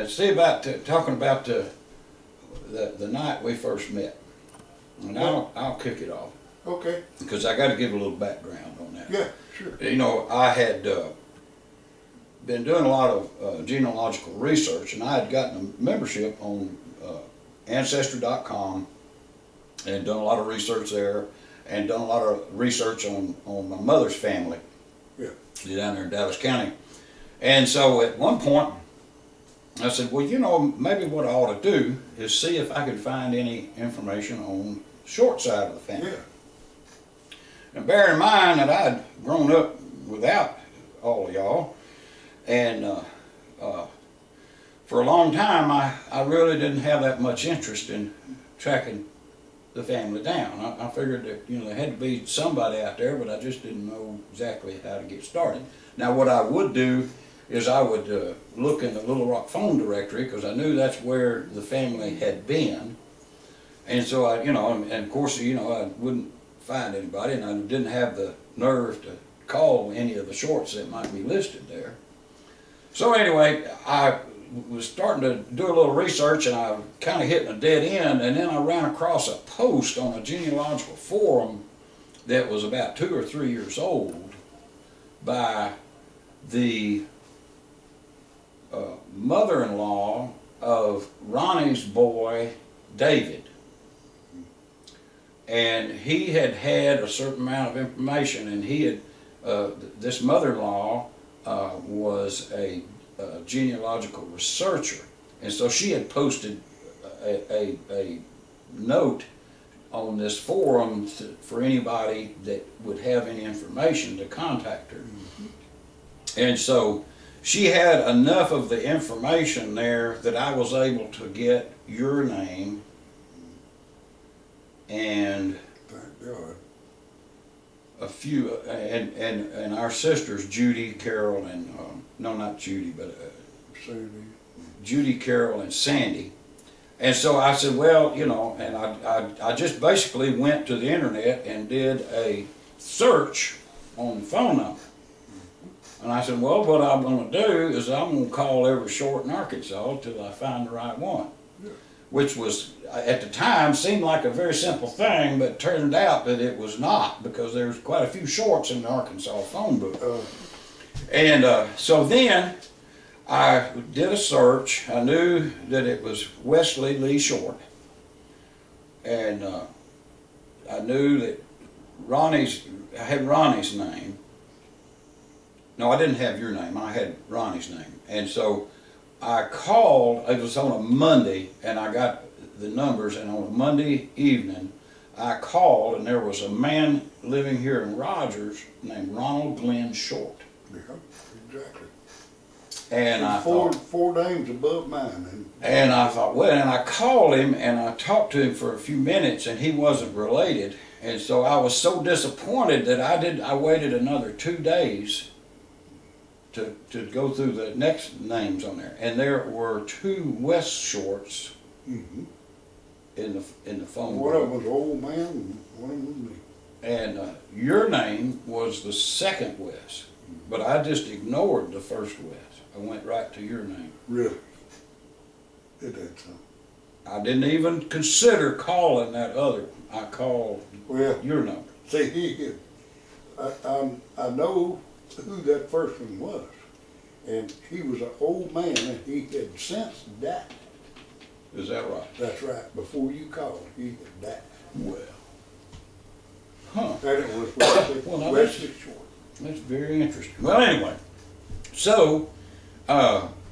see about talking about the night we first met, and I'll kick it off. Okay. Because I got to give a little background on that. Yeah, sure. You know, I had been doing a lot of genealogical research, and I had gotten a membership on Ancestry.com and done a lot of research there, and done a lot of research on my mother's family. Yeah. Down there in Dallas County. And so at one point, I said, well, you know, maybe what I ought to do is see if I could find any information on the short side of the family. Yeah. And bear in mind that I'd grown up without all of y'all, and for a long time I really didn't have that much interest in tracking the family down. I figured that, you know, there had to be somebody out there, but I just didn't know exactly how to get started. Now what I would do is I would look in the Little Rock phone directory, because I knew that's where the family had been. And so I, you know, and of course, you know, I wouldn't find anybody, and I didn't have the nerve to call any of the shorts that might be listed there. So anyway, I was starting to do a little research, and I was kind of hitting a dead end, and then I ran across a post on a genealogical forum that was about 2 or 3 years old by the mother-in-law of Ronnie's boy, David. And he had had a certain amount of information, and he had, this mother-in-law was a genealogical researcher, and so she had posted a note on this forum for anybody that would have any information to contact her. Mm-hmm. And so she had enough of the information there that I was able to get your name and thank God. a few, and our sisters, Judy, Carol, and no, not Judy, but Sandy. Judy, Carol, and Sandy. And so I said, well, you know, and I just basically went to the internet and did a search on the phone number. And I said, well, what I'm going to do is I'm going to call every short in Arkansas till I find the right one. Yeah. Which was, at the time, seemed like a very simple thing, but it turned out that it was not, because there's quite a few shorts in the Arkansas phone book. And so then I did a search. I knew that it was Wesley Lee Short. And I knew that I had Ronnie's name. No, I didn't have your name. I had Ronnie's name. And so I called, it was on a Monday, and I got the numbers, and on a Monday evening, I called, and there was a man living here in Rogers named Ronald Glenn Short. Yeah, exactly. And I thought, thought, four names above mine. And I thought, well, and I called him, and I talked to him for a few minutes, and he wasn't related. And so I was so disappointed that I waited another 2 days to go through the next names on there, and there were 2 West Shorts in the phone book. One of them was old man, and one of them was me. And your name was the second West, but I just ignored the first West. I went right to your name. Really? It did something. I didn't even consider calling that other one. I called your number. See, I know who that first one was, and he was an old man, and he had since died. Is that right? That's right. Before you called, he had died. Well, huh? And it was Wesley Short. That's very interesting. Well, anyway, so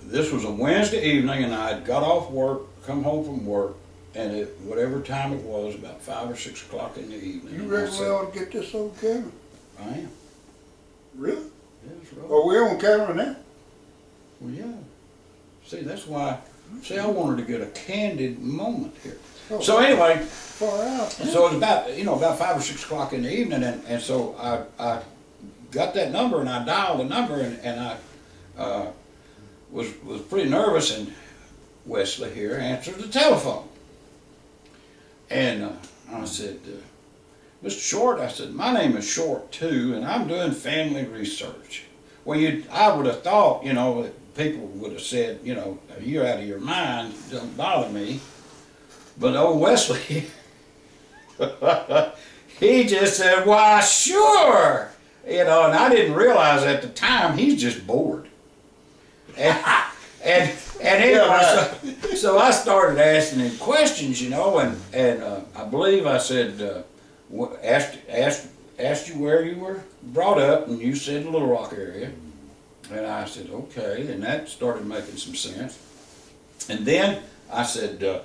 this was a Wednesday evening, and I had got off work, come home from work, and at whatever time it was, about 5 or 6 o'clock in the evening. You reckon we ought to get this on camera? I am. Really? Yes, right. Are we on camera now? Well, yeah. See, that's why. See, I wanted to get a candid moment here. Oh, so anyway, far out. So it was about 5 or 6 o'clock in the evening, and so I got that number, and I dialed the number, and I was pretty nervous, and Wesley here answered the telephone, and I said, Mr. Short, I said, my name is Short too, and I'm doing family research. Well, I would have thought, you know, people would have said, you know, you're out of your mind, don't bother me. But old Wesley, he just said, why, sure. You know, and I didn't realize at the time he's just bored. And anyway, so I started asking him questions, you know, and I believe I said, asked you where you were brought up, and you said Little Rock area. And I said, okay, and that started making some sense. And then I said,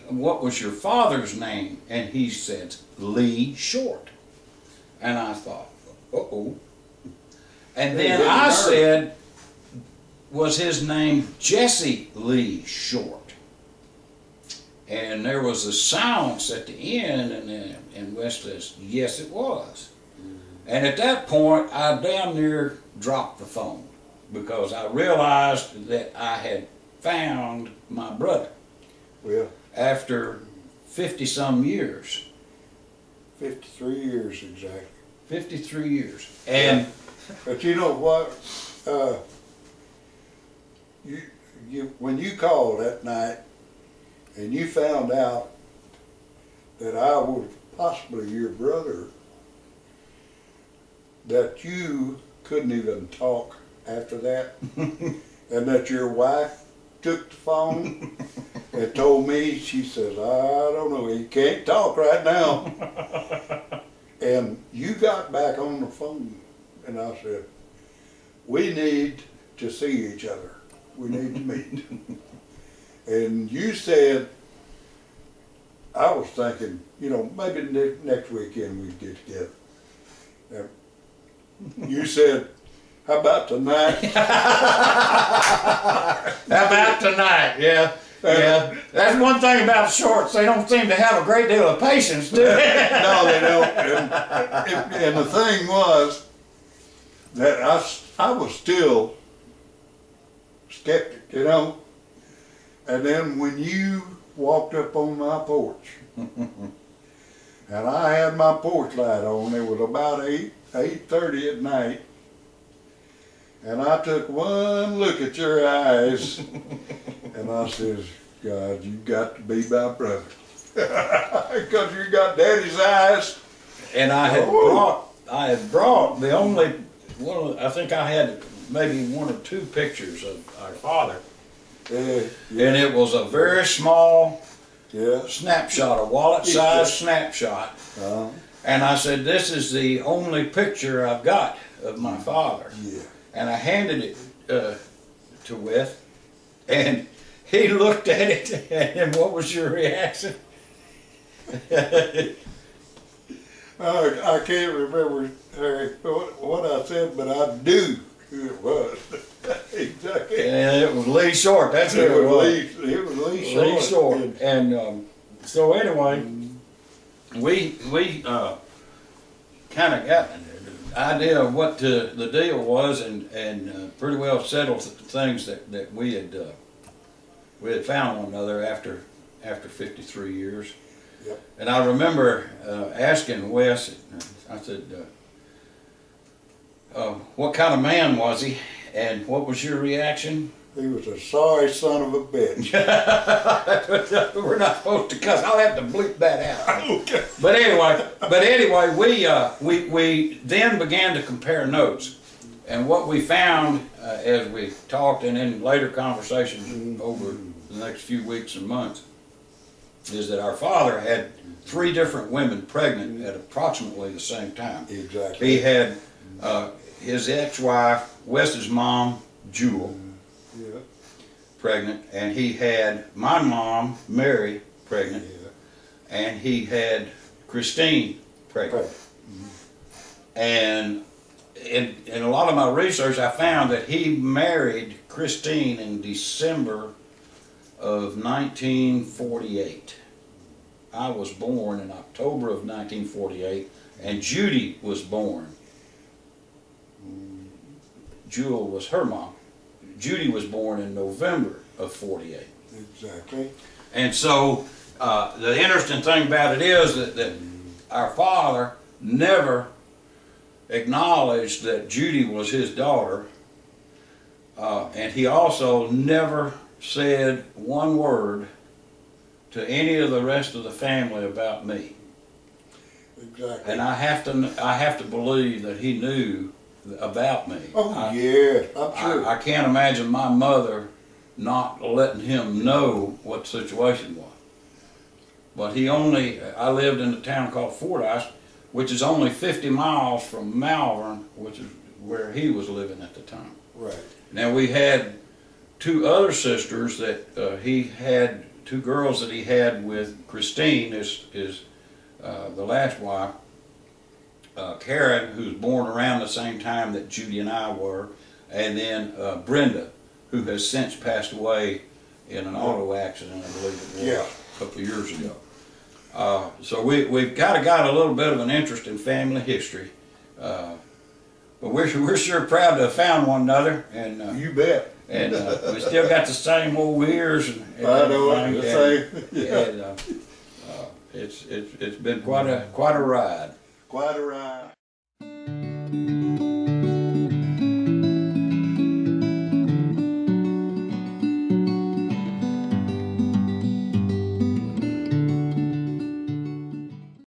what was your father's name? And he said, Lee Short. And I thought, uh-oh. And then I said, was his name Jesse Lee Short? And there was a silence at the end, and Wes says, yes, it was. And at that point, I damn near dropped the phone because I realized that I had found my brother. Well, after 50-some years. 53 years exactly. 53 years. And but you know what? When you called that night and you found out that I was possibly your brother, that you couldn't even talk after that, and that your wife took the phone and told me, she says, I don't know, he can't talk right now. And you got back on the phone, and I said, we need to see each other. We need to meet. And you said, I was thinking, you know, maybe next weekend we'd get together. And you said, how about tonight? how about tonight? Yeah. Yeah. That's one thing about Shorts. They don't seem to have a great deal of patience, do they? No, they don't. And the thing was that I was still skeptic, you know. And then when you walked up on my porch, and I had my porch light on, it was about 8:30 at night, and I took one look at your eyes, and I says, God, you got to be my brother. Because you got Daddy's eyes. And I had brought the only one, I think I had maybe one or two pictures of our father. Yeah. And it was a very small Yeah. snapshot, a wallet-sized snapshot. Uh-huh. And I said, this is the only picture I've got of my father. Yeah. And I handed it to Wes, and he looked at it, and what was your reaction? I can't remember what I said, but I knew who it was. Exactly. And it was Lee Short. That's who it was. It was Lee Short. Lee Short. And so anyway, we kind of got an idea of what the deal was, and pretty well settled things that we had found one another after 53 years. Yep. And I remember asking Wes, I said, what kind of man was he, and what was your reaction? He was a sorry son of a bitch. We're not supposed to cuss. I'll have to bleep that out. Okay. But anyway, we then began to compare notes, and what we found as we talked and in later conversations over the next few weeks and months is that our father had 3 different women pregnant at approximately the same time. Exactly. He had his ex-wife, Wes's mom, Jewel, Yeah. pregnant, and he had my mom, Mary, pregnant, Yeah. and he had Christine pregnant. And in a lot of my research, I found that he married Christine in December of 1948. I was born in October of 1948, and Judy was born. Jewel was her mom. Judy was born in November of 48. Exactly. And so the interesting thing about it is that our father never acknowledged that Judy was his daughter And he also never said one word to any of the rest of the family about me. Exactly. And I have to believe that he knew about me. Oh, yeah, I'm sure. I can't imagine my mother not letting him know what the situation was. But I lived in a town called Fordyce, which is only 50 miles from Malvern, which is where he was living at the time. Right. Now we had two other sisters that he had, two girls that he had with Christine, the last wife, Karen, who was born around the same time that Judy and I were, and then Brenda, who has since passed away in an auto accident, I believe it was, a couple of years ago. So we've got a little bit of an interest in family history, but we're sure proud to have found one another, and you bet. And we still got the same old ears and I know everything. the same. Yeah. And, it's been quite a ride. Quite a ride.